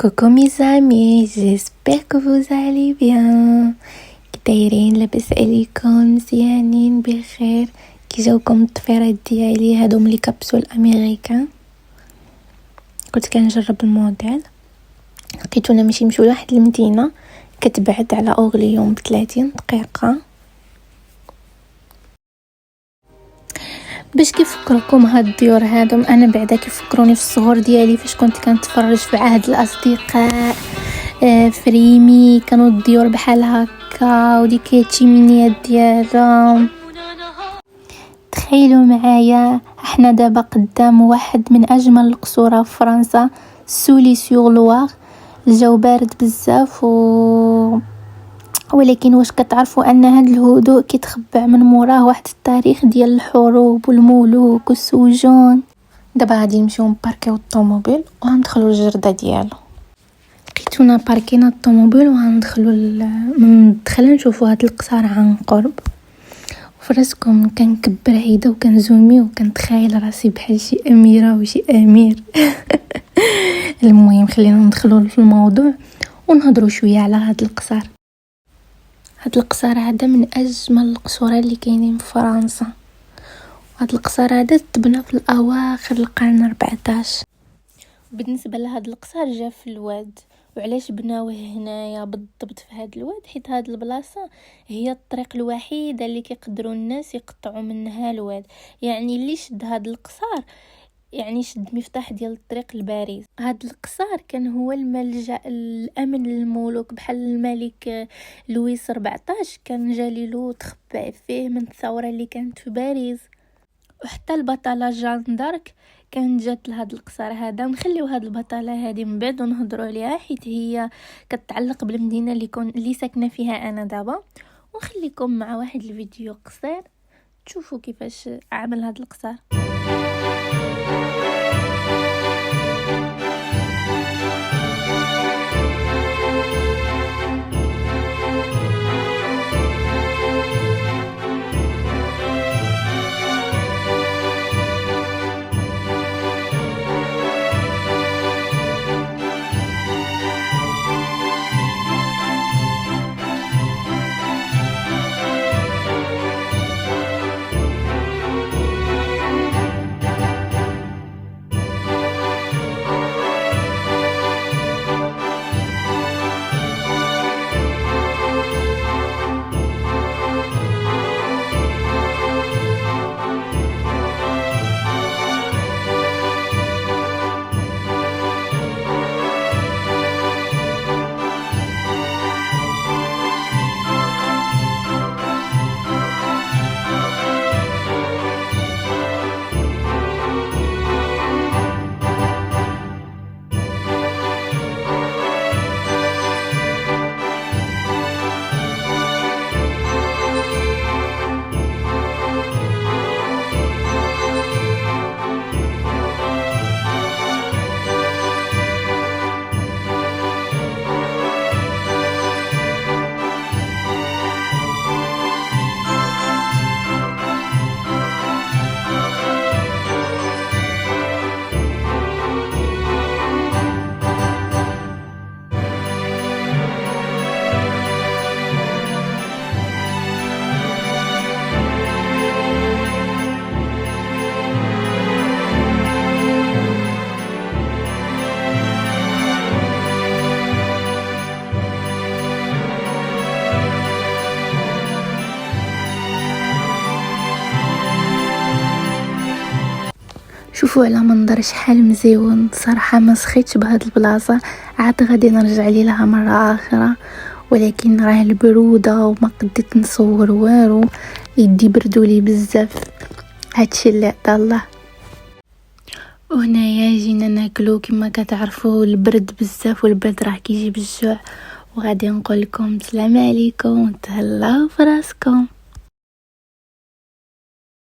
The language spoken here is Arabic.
Coucou mes amis, j'espère que vous allez bien. كي دايرين؟ لاباس عليكم؟ مزيانين بخير؟ كي جاوكم الطفيرات ديالي هادو ملي كابسول امريكان؟ كنت كنجرب الموديل، لقيتو انا ماشي نمشيو لواحد المدينه كتبعد على اورليون ب30 دقيقه. باش كيفكركم هاد الديور هادو؟ انا بعدا كيفكروني في الصغر ديالي فاش كنت كنتفرج في عهد الاصدقاء فريمي. كانوا الديور بحال هكا وديك الشيمينيات ديالهم. تخيلوا معايا احنا دابا قدام واحد من اجمل القصور في فرنسا، سولي سور لوار. الجو بارد بزاف ولكن واش كتعرفوا ان هذا الهدوء كيتخبع من موراه واحد التاريخ ديال الحروب والملوك والسجون. دابا غادي نمشيو نباركيو الطوموبيل وغندخلوا الجرده ديالو. لقيتونا باركينا الطوموبيل وغندخلوا من الدخله نشوفوا هذا القصر عن قرب. فراسكم كنكبر عيده وكنزومي وكنتخيل راسي بحال شي اميره وشي امير. المهم خلينا ندخلوا في الموضوع ونهضروا شويه على هذا القصر. هاد القصر هذا من اجمل القصور اللي كاينين في فرنسا. هاد القصر هذا تبنى في الاواخر القرن 14. بالنسبه لهاد القصر جا في الواد. وعلاش بناوه هنايا بالضبط في هاد الواد؟ حيت هاد البلاصه هي الطريق الوحيده اللي كيقدروا الناس يقطعوا منها الواد. يعني اللي شد هاد القصر يعني شد مفتاح ديال الطريق لباريس. هاد القصر كان هو الملجأ الامن للملوك، بحال الملك لويس 14 كان جاليلو تخبع فيه من الثوره اللي كانت في باريس. وحتى البطله جان دارك كانت جات لهاد القصر هذا. ونخليو هاد البطله هذه من بعد ونهضروا عليها حيت هي كتعلق بالمدينه اللي ساكنه فيها انا دابا. ونخليكم مع واحد الفيديو قصير تشوفوا كيفاش عمل هاد القصر. شوفوا على منظر شحال مزيون. صراحه ما سخيتش بهاد البلاصه، عاد غادي نرجع ليها مره اخرى، ولكن راه البروده وما قديت نصور والو، يدي بردولي بزاف. هادشي اللي عطا الله. وهنايا جينا ناكلو كما كتعرفوا، البرد بزاف والبرد راه كيجيب الجوع. وغادي نقول لكم السلام عليكم وتهلاو فراسكم.